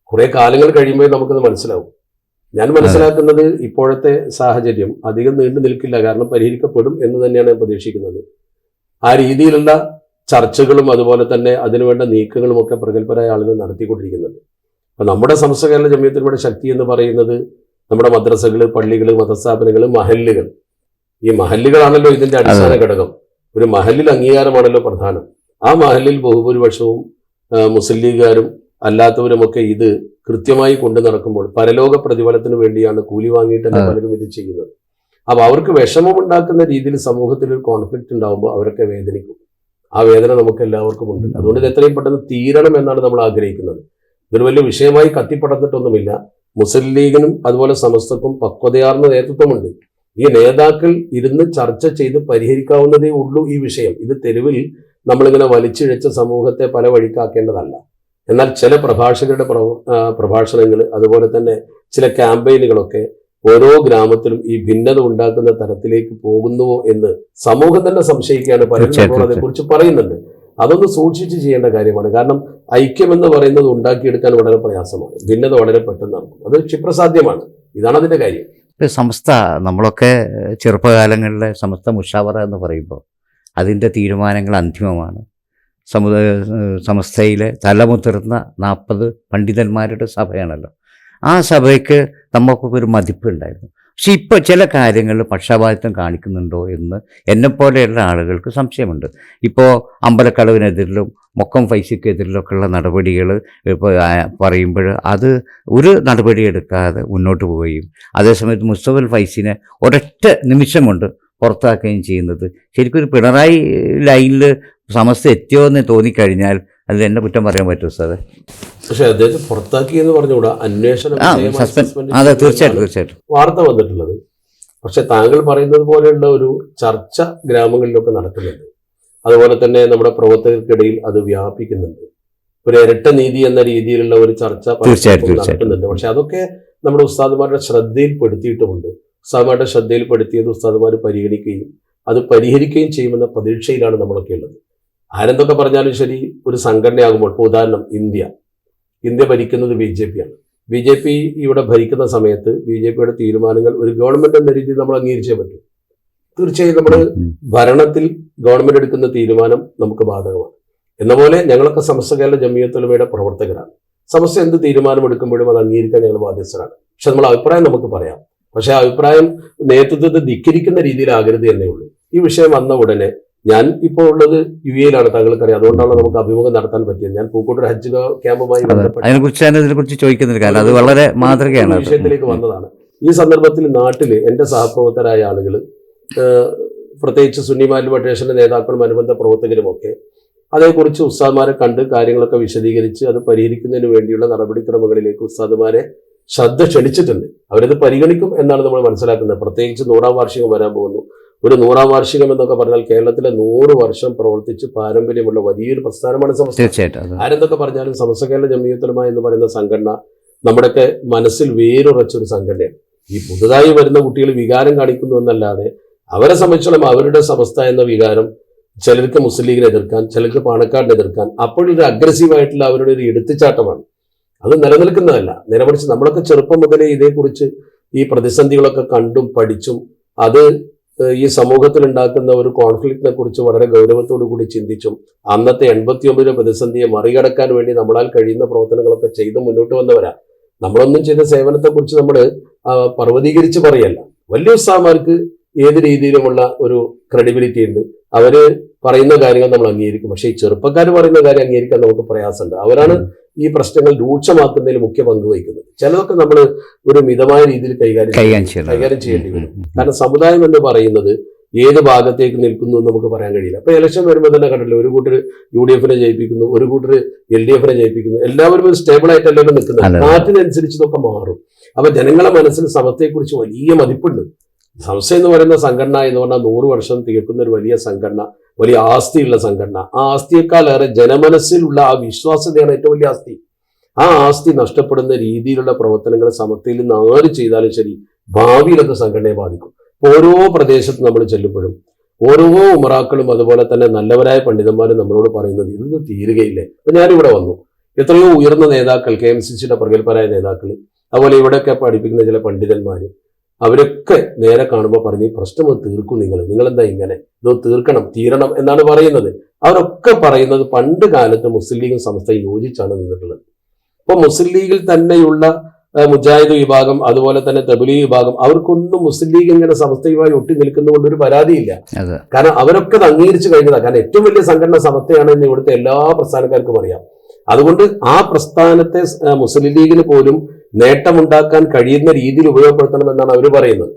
കുറെ കാലങ്ങൾ കഴിയുമ്പോൾ നമുക്കത് മനസ്സിലാവും. ഞാൻ മനസ്സിലാക്കുന്നത് ഇപ്പോഴത്തെ സാഹചര്യം അധികം നീണ്ടു നിൽക്കില്ല, കാരണം പരിഹരിക്കപ്പെടും എന്ന് തന്നെയാണ് ഞാൻ പ്രതീക്ഷിക്കുന്നത്. ആ രീതിയിലുള്ള ചർച്ചകളും അതുപോലെ തന്നെ അതിനുവേണ്ട നീക്കങ്ങളും ഒക്കെ പ്രഗത്ഭരായ ആളുകൾ നടത്തിക്കൊണ്ടിരിക്കുന്നുണ്ട്. അപ്പൊ നമ്മുടെ സമസ്ത കേരള ജമിയത്തുൽ ശക്തി എന്ന് പറയുന്നത് നമ്മുടെ മദ്രസകൾ, പള്ളികൾ, മതസ്ഥാപനങ്ങൾ, മഹല്ലുകൾ. ഈ മഹല്ലുകളാണല്ലോ ഇതിന്റെ അടിസ്ഥാന ഘടകം. ഒരു മഹല്ലിൽ അംഗീകാരമാണല്ലോ പ്രധാനം. ആ മഹല്ലിൽ ബഹുഭൂരിപക്ഷവും മുസ്ലിം ലീഗുകാരും അല്ലാത്തവരുമൊക്കെ ഇത് കൃത്യമായി കൊണ്ടു നടക്കുമ്പോൾ പരലോക പ്രതിഫലത്തിന് വേണ്ടിയാണ് കൂലി വാങ്ങിയിട്ടല്ല പലരും ഇത് ചെയ്യുന്നത്. അപ്പൊ അവർക്ക് വിഷമമുണ്ടാക്കുന്ന രീതിയിൽ സമൂഹത്തിൽ ഒരു കോൺഫ്ലിക്റ്റ് ഉണ്ടാകുമ്പോൾ അവരൊക്കെ വേദനിക്കും. ആ വേദന നമുക്ക് എല്ലാവർക്കും ഉണ്ട്. അതുകൊണ്ട് ഇത് എത്രയും പെട്ടെന്ന് തീരണം എന്നാണ് നമ്മൾ ആഗ്രഹിക്കുന്നത്. ഇതൊരു വലിയ വിഷയമായി കത്തിപ്പടർന്നിട്ടൊന്നുമില്ല. മുസ്ലിം ലീഗിനും അതുപോലെ സമസ്തക്കും പക്വതയാർന്ന നേതൃത്വമുണ്ട്. ഈ നേതാക്കൾ ഇരുന്ന് ചർച്ച ചെയ്ത് പരിഹരിക്കാവുന്നതേ ഉള്ളൂ ഈ വിഷയം. ഇത് തെരുവിൽ നമ്മളിങ്ങനെ വലിച്ചിഴച്ച സമൂഹത്തെ പല വഴിക്കാക്കേണ്ടതല്ല. എന്നാൽ ചില പ്രഭാഷകരുടെ പ്രഭാഷണങ്ങൾ അതുപോലെ തന്നെ ചില ക്യാമ്പയിനുകളൊക്കെ ഓരോ ഗ്രാമത്തിലും ഈ ഭിന്നത ഉണ്ടാക്കുന്ന തരത്തിലേക്ക് പോകുന്നുവോ എന്ന് സമൂഹം തന്നെ സംശയിക്കുകയാണ്. പലരും അതേക്കുറിച്ച് പറയുന്നുണ്ട്. അതൊന്ന് സൂക്ഷിച്ച് ചെയ്യേണ്ട കാര്യമാണ്. കാരണം ഐക്യം എന്ന് പറയുന്നത് ഉണ്ടാക്കിയെടുക്കാൻ വളരെ പ്രയാസമാണ്. ഭിന്നത വളരെ പെട്ടെന്ന് നടക്കും. അത് ക്ഷിപ്രസാധ്യമാണ്. ഇതാണ് അതിന്റെ കാര്യം. സമസ്ത നമ്മളൊക്കെ ചെറുപ്പകാലങ്ങളിലെ സമസ്ത മുഷാവറ എന്ന് പറയുമ്പോൾ അതിൻ്റെ തീരുമാനങ്ങൾ അന്തിമമാണ്. സമസ്തയിലെ തലമുതിർന്ന 40 പണ്ഡിതന്മാരുടെ സഭയാണല്ലോ. ആ സഭയ്ക്ക് നമുക്കൊക്കെ ഒരു മതിപ്പുണ്ടായിരുന്നു. പക്ഷെ ഇപ്പോൾ ചില കാര്യങ്ങളിൽ പക്ഷപാതിത്വം കാണിക്കുന്നുണ്ടോ എന്ന് എന്നെപ്പോലെയുള്ള ആളുകൾക്ക് സംശയമുണ്ട്. ഇപ്പോൾ അമ്പലക്കളവിനെതിരിലും മൊക്കം ഫൈസിക്കെതിരിലൊക്കെയുള്ള നടപടികൾ ഇപ്പോൾ പറയുമ്പോൾ അത് ഒരു നടപടി എടുക്കാതെ മുന്നോട്ട് പോവുകയും അതേസമയത്ത് മുസ്തഫൽ ഫൈസിനെ ഒരൊറ്റ നിമിഷം കൊണ്ട് പുറത്താക്കുകയും ചെയ്യുന്നത് ശരിക്കും ഒരു പിണറായി ലൈനിൽ സമസ്ത എത്തിയോ എന്ന് തോന്നിക്കഴിഞ്ഞാൽ അതിൽ എന്നെ കുറ്റം പറയാൻ പറ്റുമോ സാറേ? പക്ഷെ അദ്ദേഹത്തെ പുറത്താക്കി എന്ന് പറഞ്ഞുകൂടാ, അന്വേഷണം അതെ, തീർച്ചയായിട്ടും വാർത്ത വന്നിട്ടുള്ളത്. പക്ഷെ താങ്കൾ പറയുന്നത് പോലെയുള്ള ഒരു ചർച്ച ഗ്രാമങ്ങളിലൊക്കെ നടക്കുന്നുണ്ട്. അതുപോലെ തന്നെ നമ്മുടെ പ്രവർത്തകർക്കിടയിൽ അത് വ്യാപിക്കുന്നുണ്ട്. ഒരു ഇരട്ട നീതി എന്ന രീതിയിലുള്ള ഒരു ചർച്ച നടക്കുന്നുണ്ട്. പക്ഷെ അതൊക്കെ നമ്മുടെ ഉസ്താദുമാരുടെ ശ്രദ്ധയിൽപ്പെടുത്തിയിട്ടുമുണ്ട്. ഉസ്താദുമാരുടെ ശ്രദ്ധയിൽപ്പെടുത്തിയത് ഉസ്താദുമാർ പരിഗണിക്കുകയും അത് പരിഹരിക്കുകയും ചെയ്യുമെന്ന പ്രതീക്ഷയിലാണ് നമ്മളൊക്കെ ഉള്ളത്. ആരെന്തൊക്കെ പറഞ്ഞാലും ശരി, ഒരു സംഘടനയാകുമ്പോൾ, ഇപ്പോൾ ഉദാഹരണം ഇന്ത്യ ഭരിക്കുന്നത് BJP ആണ്. BJP ഇവിടെ ഭരിക്കുന്ന സമയത്ത് BJPയുടെ തീരുമാനങ്ങൾ ഒരു ഗവൺമെന്റ് എന്ന രീതിയിൽ നമ്മൾ അംഗീകരിച്ചേ പറ്റും. തീർച്ചയായും നമ്മൾ ഭരണത്തിൽ ഗവൺമെന്റ് എടുക്കുന്ന തീരുമാനം നമുക്ക് ബാധകമാണ്. എന്ന പോലെ ഞങ്ങളൊക്കെ സമസ്ത കേരള ജമിയത്തുൽ ഉലമയുടെ പ്രവർത്തകരാണ്. സമസ്ത എന്ത് തീരുമാനം എടുക്കുമ്പോഴും അത് അംഗീകരിക്കാൻ ഞങ്ങൾ ബാധ്യസ്ഥരാണ്. പക്ഷെ നമ്മൾ അഭിപ്രായം നമുക്ക് പറയാം. പക്ഷെ ആ അഭിപ്രായം നേതൃത്വത്തെ ധിക്കരിക്കുന്ന രീതിയിലാകരുത് എന്നേ ഉള്ളൂ. ഈ വിഷയം വന്ന ഉടനെ, ഞാൻ ഇപ്പോൾ ഉള്ളത് UAE-ലാണ്, താങ്കൾക്കറിയാം. അതുകൊണ്ടാണ് നമുക്ക് അഭിമുഖം നടത്താൻ പറ്റിയത്. ഞാൻ പൂക്കോട്ടൂർ ഹജ്ജ് ക്യാമ്പുമായി അതിനെക്കുറിച്ച് ചോദിക്കുന്നില്ല, കാരണം അത് വളരെ മാതൃകയാണ്. വിഷയത്തിലേക്ക് വന്നതാണ്. ഈ സന്ദർഭത്തിൽ നാട്ടിൽ എൻ്റെ സഹപ്രവർത്തകരായ ആളുകൾ, പ്രത്യേകിച്ച് സുന്നി മാലിന്യ ഫെഡറേഷന്റെ നേതാക്കളും അനുബന്ധ പ്രവർത്തകരുമൊക്കെ അതേക്കുറിച്ച് ഉസ്താദുമാരെ കണ്ട് കാര്യങ്ങളൊക്കെ വിശദീകരിച്ച് അത് പരിഹരിക്കുന്നതിന് വേണ്ടിയുള്ള നടപടിക്രമങ്ങളിലേക്ക് ഉസ്താദുമാരെ ശ്രദ്ധ ക്ഷണിച്ചിട്ടുണ്ട്. അവരത് പരിഗണിക്കും എന്നാണ് നമ്മൾ മനസ്സിലാക്കുന്നത്. പ്രത്യേകിച്ച് 100ാം വാർഷികം വരാൻ പോകുന്നു. ഒരു 100ാം വാർഷികം എന്നൊക്കെ പറഞ്ഞാൽ കേരളത്തിലെ 100 വർഷം പ്രവർത്തിച്ച് പാരമ്പര്യമുള്ള വലിയൊരു പ്രസ്ഥാനമാണ് സമസ്ത. ആരെന്തൊക്കെ പറഞ്ഞാലും സമസ്ത കേരള ജമിയത്തുൽ ഉലമ എന്ന് പറയുന്ന സംഘടന നമ്മുടെയൊക്കെ മനസ്സിൽ വേരുറച്ചൊരു സംഘടനയാണ്. ഈ പുതുതായി വരുന്ന കുട്ടികൾ വികാരം കാണിക്കുന്നു എന്നല്ലാതെ അവരെ സംബന്ധിച്ചോളം അവരുടെ സമസ്ത എന്ന വികാരം ചിലർക്ക് മുസ്ലിം ലീഗിനെ എതിർക്കാൻ, ചിലർക്ക് പാണക്കാടിനെ എതിർക്കാൻ, അപ്പോഴൊരു അഗ്രസീവായിട്ടുള്ള അവരുടെ ഒരു എടുത്തുചാട്ടമാണ്. അത് നിലനിൽക്കുന്നതല്ല. നിലമറിച്ച് നമ്മളൊക്കെ ചെറുപ്പം മുതലേ ഇതേക്കുറിച്ച് ഈ പ്രതിസന്ധികളൊക്കെ കണ്ടും പഠിച്ചും അത് ഈ സമൂഹത്തിൽ ഉണ്ടാക്കുന്ന ഒരു കോൺഫ്ലിക്റ്റിനെ കുറിച്ച് വളരെ ഗൗരവത്തോടു കൂടി ചിന്തിച്ചും അന്നത്തെ 89 പ്രതിസന്ധിയെ മറികടക്കാൻ വേണ്ടി നമ്മളാൽ കഴിയുന്ന പ്രവർത്തനങ്ങളൊക്കെ ചെയ്ത് മുന്നോട്ട് വന്നവരാ. നമ്മളൊന്നും ചെയ്ത സേവനത്തെക്കുറിച്ച് നമ്മൾ പർവ്വതീകരിച്ച് പറയല്ല. വലിയ ഉസ്താദുമാർക്ക് ഏത് രീതിയിലുമുള്ള ഒരു ക്രെഡിബിലിറ്റി ഉണ്ട്. അവര് പറയുന്ന കാര്യങ്ങൾ നമ്മൾ അംഗീകരിക്കും. പക്ഷേ ഈ ചെറുപ്പക്കാർ പറയുന്ന കാര്യം അംഗീകരിക്കാൻ നമുക്ക് പ്രയാസമുണ്ട്. അവരാണ് ഈ പ്രശ്നങ്ങൾ രൂക്ഷമാക്കുന്നതിൽ മുഖ്യ പങ്ക് വഹിക്കുന്നത്. ചിലതൊക്കെ നമ്മൾ ഒരു മിതമായ രീതിയിൽ കൈകാര്യം ചെയ്യേണ്ടി വരും. കാരണം സമുദായം എന്ന് പറയുന്നത് ഏത് ഭാഗത്തേക്ക് നിൽക്കുന്നു എന്ന് നമുക്ക് പറയാൻ കഴിയില്ല. അപ്പൊ ഇലക്ഷൻ വരുമ്പോൾ തന്നെ കണ്ടില്ല, ഒരു കൂട്ടർ UDF-നെ ജയിപ്പിക്കുന്നു, ഒരു കൂട്ടർ LDF-നെ ജയിപ്പിക്കുന്നു. എല്ലാവരും ഒരു സ്റ്റേബിൾ ആയിട്ടല്ലോ നിൽക്കുന്നത്. നാട്ടിനനുസരിച്ച് ഇതൊക്കെ മാറും. അപ്പൊ ജനങ്ങളെ മനസ്സിൽ സമത്വത്തെക്കുറിച്ച് വലിയ മതിപ്പുണ്ട്. സമസ്ത എന്ന് പറയുന്ന സംഘടന എന്ന് പറഞ്ഞാൽ 100 വർഷം തികക്കുന്ന ഒരു വലിയ സംഘടന, വലിയ ആസ്തിയുള്ള സംഘടന. ആ ആസ്തിയേക്കാളേറെ ജനമനസ്സിലുള്ള ആ വിശ്വാസ്യതയാണ് ഏറ്റവും വലിയ ആസ്തി. ആ ആസ്തി നഷ്ടപ്പെടുന്ന രീതിയിലുള്ള പ്രവർത്തനങ്ങൾ സമസ്തയിൽ നിന്ന് ആര് ചെയ്താലും ശരി ഭാവിയിലൊക്കെ സംഘടനയെ ബാധിക്കും. ഓരോ പ്രദേശത്ത് നമ്മൾ ചെല്ലുമ്പോഴും ഓരോ ഉമറാക്കളും അതുപോലെ തന്നെ നല്ലവരായ പണ്ഡിതന്മാരും നമ്മളോട് പറയുന്നത് ഇതൊന്നും തീരുകയില്ലേ. അപ്പൊ ഞാനിവിടെ വന്നു, എത്രയോ ഉയർന്ന നേതാക്കൾ, KMCCയുടെ പ്രഗത്ഭരായ നേതാക്കൾ, അതുപോലെ ഇവിടെയൊക്കെ പഠിപ്പിക്കുന്ന ചില പണ്ഡിതന്മാർ, അവരൊക്കെ നേരെ കാണുമ്പോൾ പറഞ്ഞ് ഈ പ്രശ്നം തീർക്കും, നിങ്ങളെന്താ ഇങ്ങനെ, ഇത് തീരണം എന്നാണ് പറയുന്നത്. അവരൊക്കെ പറയുന്നത് പണ്ട് കാലത്ത് മുസ്ലിം ലീഗും സമസ്തയും യോജിച്ചാണ് നിന്നിട്ടുള്ളത്. അപ്പൊ മുസ്ലിം ലീഗിൽ തന്നെയുള്ള മുജാഹിദ് വിഭാഗം, അതുപോലെ തന്നെ തബ്ലീഗ് വിഭാഗം, അവർക്കൊന്നും മുസ്ലിം ലീഗ് ഇങ്ങനെ സമസ്തയുമായി ഒട്ടി നിൽക്കുന്നതുകൊണ്ട് ഒരു പരാതിയില്ല. കാരണം അവരൊക്കെ അത് അംഗീകരിച്ചു കഴിഞ്ഞതാണ്. കാരണം ഏറ്റവും വലിയ സംഘടന സമസ്തയാണ് എന്ന് ഇവിടുത്തെ എല്ലാ പ്രസ്ഥാനക്കാർക്കും അറിയാം. അതുകൊണ്ട് ആ പ്രസ്ഥാനത്തെ മുസ്ലിം ലീഗിന് പോലും നേട്ടമുണ്ടാക്കാൻ കഴിയുന്ന രീതിയിൽ ഉപയോഗപ്പെടുത്തണമെന്നാണ് അവർ പറയുന്നത്.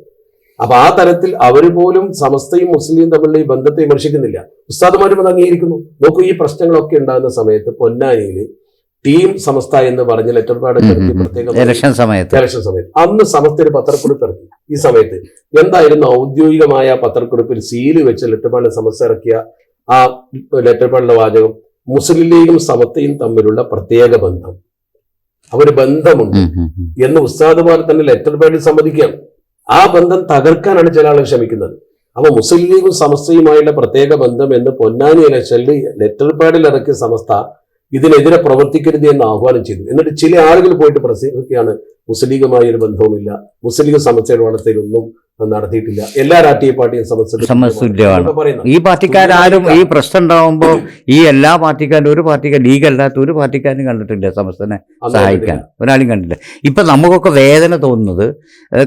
അപ്പൊ ആ തരത്തിൽ അവർ പോലും സമസ്തയും മുസ്ലിം തമ്മിലുള്ള ഈ ബന്ധത്തെ വിമർശിക്കുന്നില്ല. ഉസ്താദുമാരും അത് അംഗീകരിക്കുന്നു. നോക്കൂ, ഈ പ്രശ്നങ്ങളൊക്കെ ഉണ്ടാകുന്ന സമയത്ത് പൊന്നാനിയിൽ ടീം സമസ്ത എന്ന് പറഞ്ഞ് ലെറ്റർ പാഡ് ഇറക്കി, പ്രത്യേക ഇലക്ഷൻ സമയത്ത് അന്ന് സമസ്ത ഒരു പത്രക്കുറിപ്പ് ഇറക്കി. ഈ സമയത്ത് എന്തായിരുന്നു ഔദ്യോഗികമായ പത്രക്കുറിപ്പിൽ സീല് വെച്ച് ലെറ്റർ പാഡിൽ സമസ്ത ഇറക്കിയ ആ ലെറ്റർ പാഡിലെ വാചകം, മുസ്ലിം ലീഗും സമസ്തയും തമ്മിലുള്ള പ്രത്യേക ബന്ധം, അവര് ബന്ധമുണ്ട് എന്ന് ഉസ്താദുമാർ തന്നെ ലെറ്റർ പാഡിൽ സമ്മതിക്കുകയാണ്. ആ ബന്ധം തകർക്കാനാണ് ചില ആളുകൾ ശ്രമിക്കുന്നത്. അപ്പൊ മുസ്ലിം ലീഗും സമസ്തയുമായുള്ള പ്രത്യേക ബന്ധം എന്ന് പൊന്നാനി ഇലക്ഷനിൽ ലെറ്റർ പാഡിൽ ഇറക്കിയ സമസ്ത ഇതിനെതിരെ പ്രവർത്തിക്കരുത് എന്ന് ആഹ്വാനം ചെയ്തു. എന്നിട്ട് ചില ആളുകൾ പോയിട്ട് പ്രസംഗിക്കുകയാണ് മുസ്ലിം ലീഗുമായി ഒരു ബന്ധവുമില്ല, മുസ്ലിം ലീഗ് സമസ്തയുടെ വളർത്തയിലൊന്നും നടത്തിയിട്ടില്ല. എല്ലാ രാഷ്ട്രീയ പാർട്ടിയും സമസ്തുല്യമാണ്. ഈ പാർട്ടിക്കാരും ഈ പ്രശ്നം ഉണ്ടാവുമ്പോൾ ഈ എല്ലാ പാർട്ടിക്കാരും, ഒരു പാർട്ടിക്കാർ, ലീഗ് അല്ലാത്ത ഒരു പാർട്ടിക്കാരും കണ്ടിട്ടില്ല സമസ്തനെ സഹായിക്കാൻ, ഒരാളും കണ്ടില്ല. ഇപ്പം നമുക്കൊക്കെ വേദന തോന്നുന്നത്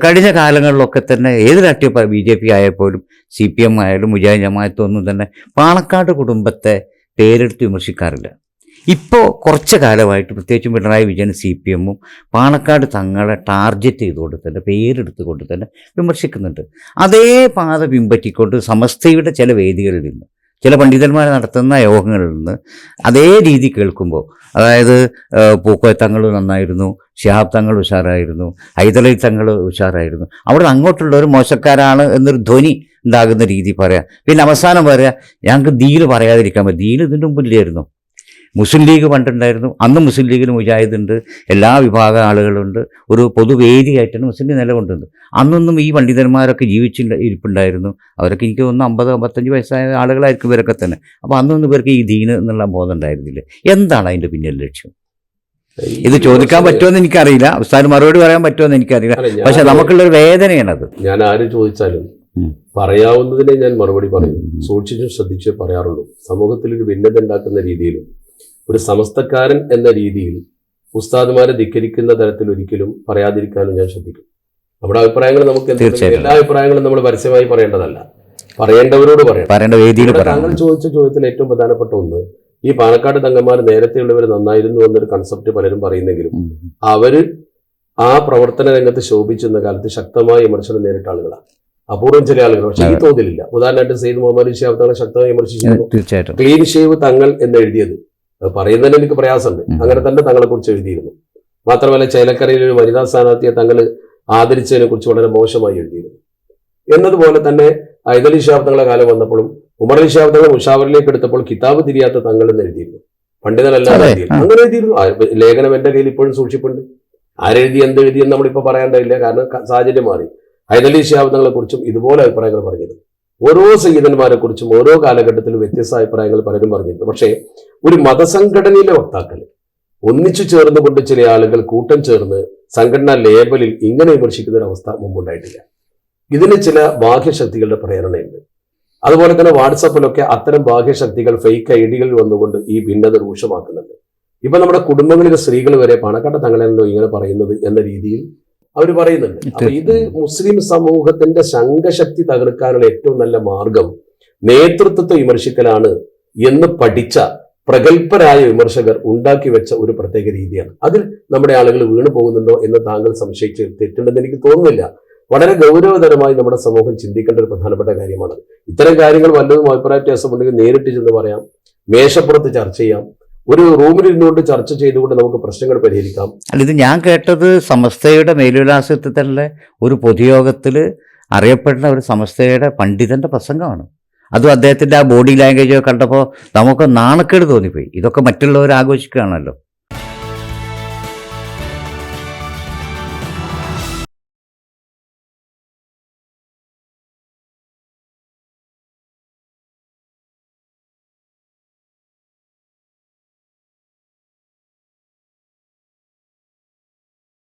കഴിഞ്ഞ കാലങ്ങളിലൊക്കെ തന്നെ ഏത് രാഷ്ട്രീയ BJP ആയാലും CPM ആയാലും മുജാഹിദ് ജമാഅത്തും ഒന്നും തന്നെ പാണക്കാട് കുടുംബത്തെ പേരെടുത്ത് വിമർശിക്കാറില്ല. ഇപ്പോൾ കുറച്ച് കാലമായിട്ട് പ്രത്യേകിച്ചും പിണറായി വിജയൻ CPM പാണക്കാട് തങ്ങളെ ടാർഗറ്റ് ചെയ്തുകൊണ്ട് തന്നെ പേരെടുത്തുകൊണ്ട് തന്നെ വിമർശിക്കുന്നുണ്ട്. അതേ പാത പിൻപറ്റിക്കൊണ്ട് സമസ്തയുടെ ചില വേദികളിൽ നിന്ന്, ചില പണ്ഡിതന്മാർ നടത്തുന്ന യോഗങ്ങളിൽ നിന്ന് അതേ രീതി കേൾക്കുമ്പോൾ, അതായത് പൂക്കോയ തങ്ങൾ നന്നായിരുന്നു, ശിഹാബ് തങ്ങൾ ഉഷാറായിരുന്നു, ഹൈദരലി തങ്ങൾ ഉഷാറായിരുന്നു, അവിടെ അങ്ങോട്ടുള്ളവർ മോശക്കാരാണ് എന്നൊരു ധ്വനി ഉണ്ടാകുന്ന രീതി പറയാം. പിന്നെ അവസാനം പറയാം ഞങ്ങൾക്ക് ദീല് പറയാതിരിക്കാൻ പറ്റും. ദീല് ഇതിൻ്റെ മുമ്പില്ലായിരുന്നു. മുസ്ലിം ലീഗ് പണ്ടുണ്ടായിരുന്നു, അന്ന് മുസ്ലിം ലീഗിൽ മുജാഹിദുണ്ട്, എല്ലാ വിഭാഗം ആളുകളുണ്ട്, ഒരു പൊതുവേദിയായിട്ടാണ് മുസ്ലിം ലീഗ് നിലകൊണ്ടുന്നത്. അന്നൊന്നും ഈ പണ്ഡിതന്മാരൊക്കെ ഇരിപ്പുണ്ടായിരുന്നു. അവരൊക്കെ എനിക്ക് തോന്നുന്നു 50-55 വയസ്സായ ആളുകളായിരിക്കും ഇവരൊക്കെ തന്നെ. അപ്പോൾ അന്നൊന്നും ഇവർക്ക് ഈ ദീന് എന്നുള്ള ബോധം ഉണ്ടായിരുന്നില്ല. എന്താണ് അതിൻ്റെ പിന്നിൽ ലക്ഷ്യം? ഇത് ചോദിക്കാൻ പറ്റുമെന്ന് എനിക്കറിയില്ല, ഉസ്താദിന് മറുപടി പറയാൻ പറ്റുമെന്ന് എനിക്കറിയില്ല. പക്ഷെ നമുക്കുള്ളൊരു വേദനയാണത്. ഞാൻ ആരും ചോദിച്ചാലും പറയാവുന്നതിനെ ഞാൻ മറുപടി പറയും. സൂക്ഷിച്ചും ശ്രദ്ധിച്ചേ പറയാറുള്ളൂ. സമൂഹത്തിൽ ഒരു ഭിന്നത ഉണ്ടാക്കുന്ന രീതിയിലും ഒരു സമസ്തക്കാരൻ എന്ന രീതിയിൽ ഉസ്താദുമാരെ ധിക്കരിക്കുന്ന തരത്തിൽ ഒരിക്കലും പറയാതിരിക്കാനും ഞാൻ ശ്രദ്ധിക്കും. നമ്മുടെ അഭിപ്രായങ്ങൾ നമുക്ക് എല്ലാ അഭിപ്രായങ്ങളും നമ്മൾ പരസ്യമായി പറയേണ്ടതല്ല, പറയേണ്ടവരോട് പറയാം. താങ്കൾ ചോദിച്ച ചോദ്യത്തിൽ ഏറ്റവും പ്രധാനപ്പെട്ട ഒന്ന്, ഈ പാണക്കാട് തങ്ങന്മാർ നേരത്തെയുള്ളവർ നന്നായിരുന്നു എന്നൊരു കൺസെപ്റ്റ് പലരും പറയുന്നെങ്കിലും അവര് ആ പ്രവർത്തന രംഗത്ത് ശോഭിച്ചെന്ന കാലത്ത് ശക്തമായ വിമർശനം നേരിട്ട ആളുകളാണ്. അപൂർവം ചില ആളുകൾ, പക്ഷേ ഈ തോതിലില്ല. ഉദാഹരണമായിട്ട് സെയ്ദ് മുഹമ്മദ് ഷിഹാബ് തങ്ങളെ ശക്തമായി വിമർശിച്ചിരുന്നു. ക്ലീൻ ഷേവ് തങ്ങൾ എന്ന് എഴുതിയത് പറയുന്നതിന് എനിക്ക് പ്രയാസമുണ്ട്. അങ്ങനെ തന്നെ തങ്ങളെ കുറിച്ച് എഴുതിയിരുന്നു. മാത്രമല്ല ചേലക്കരയിൽ ഒരു വനിതാ സ്ഥാനാർത്ഥിയെ തങ്ങൾ ആദരിച്ചതിനെ കുറിച്ച് വളരെ മോശമായി എഴുതിയിരുന്നു. എന്നതുപോലെ തന്നെ ഹൈദരലി ഷിഹാബ് തങ്ങളെ കാലം വന്നപ്പോഴും ഉമർ അലി ഷിഹാബ് തങ്ങൾ മുഷാവറിലേക്ക് എടുത്തപ്പോൾ കിതാബ് തിരിയാത്ത തങ്ങൾ എന്ന് എഴുതിയിരുന്നു. പണ്ഡിതനല്ലാതെ അങ്ങനെ എഴുതിയിരുന്നു. ലേഖനം എന്റെ കയ്യിൽ ഇപ്പോഴും സൂക്ഷിപ്പുണ്ട്. ആരെഴുതി എന്തെഴുതിയെന്ന് നമ്മളിപ്പോൾ പറയാണ്ടില്ല, കാരണം സാഹചര്യം മാറി. ഹൈദരലി ഷിഹാബ് തങ്ങളെ കുറിച്ചും ഇതുപോലെ അഭിപ്രായങ്ങൾ പറഞ്ഞിരുന്നു. ഓരോ സയ്യിദന്മാരെ കുറിച്ചും ഓരോ കാലഘട്ടത്തിലും വ്യത്യസ്ത അഭിപ്രായങ്ങൾ പലരും പറഞ്ഞിരുന്നു. പക്ഷേ ഒരു മതസംഘടനയിലെ വക്താക്കൾ ഒന്നിച്ചു ചേർന്നുകൊണ്ട് ചില ആളുകൾ കൂട്ടം ചേർന്ന് സംഘടനാ ലേബലിൽ ഇങ്ങനെ വിമർശിക്കുന്ന ഒരു അവസ്ഥ മുമ്പുണ്ടായിട്ടില്ല. ഇതിന് ചില ബാഹ്യശക്തികളുടെ പ്രേരണയുണ്ട്. അതുപോലെ തന്നെ വാട്സാപ്പിലൊക്കെ അത്തരം ബാഹ്യശക്തികൾ ഫേക്ക് ഐഡികളിൽ വന്നുകൊണ്ട് ഈ ഭിന്നത രൂക്ഷമാക്കുന്നുണ്ട്. ഇപ്പൊ നമ്മുടെ കുടുംബങ്ങളിലെ സ്ത്രീകൾ വരെ പണക്കാട്ട തങ്ങളല്ലോ ഇങ്ങനെ പറയുന്നത് എന്ന രീതിയിൽ അവർ പറയുന്നുണ്ട്. അപ്പൊ ഇത് മുസ്ലിം സമൂഹത്തിന്റെ സംഘശക്തി തകർക്കാനുള്ള ഏറ്റവും നല്ല മാർഗം നേതൃത്വത്തെ വിമർശിക്കലാണ് എന്ന് പഠിച്ച പ്രഗത്ഭരായ വിമർശകർ ഉണ്ടാക്കി വെച്ച ഒരു പ്രത്യേക രീതിയാണ്. അതിൽ നമ്മുടെ ആളുകൾ വീണു പോകുന്നുണ്ടോ എന്ന് താങ്കൾ സംശയിച്ച് തെറ്റുണ്ടെന്ന് എനിക്ക് തോന്നുന്നില്ല. വളരെ ഗൗരവതരമായി നമ്മുടെ സമൂഹം ചിന്തിക്കേണ്ട ഒരു പ്രധാനപ്പെട്ട കാര്യമാണ്. ഇത്തരം കാര്യങ്ങൾ വല്ലതും അഭിപ്രായ വ്യത്യാസമുണ്ടെങ്കിൽ നേരിട്ട് ചെന്ന് പറയാം, മേശപ്പുറത്ത് ചർച്ച ചെയ്യാം, ഒരു റൂമിൽ ഇരുന്നുകൊണ്ട് ചർച്ച ചെയ്തുകൊണ്ട് നമുക്ക് പ്രശ്നങ്ങൾ പരിഹരിക്കാം. അല്ല, ഇത് ഞാൻ കേട്ടത് സമസ്തയുടെ മേലുവിലാസത്തിലെ ഒരു പൊതുയോഗത്തിൽ അറിയപ്പെടുന്ന ഒരു സമസ്തയുടെ പണ്ഡിതന്റെ പ്രസംഗമാണ്. അതും അദ്ദേഹത്തിൻ്റെ ആ ബോഡി ലാംഗ്വേജ് കണ്ടപ്പോൾ നമുക്ക് നാണക്കേട് തോന്നിപ്പോയി. ഇതൊക്കെ മറ്റുള്ളവർ ആഘോഷിക്കുകയാണല്ലോ.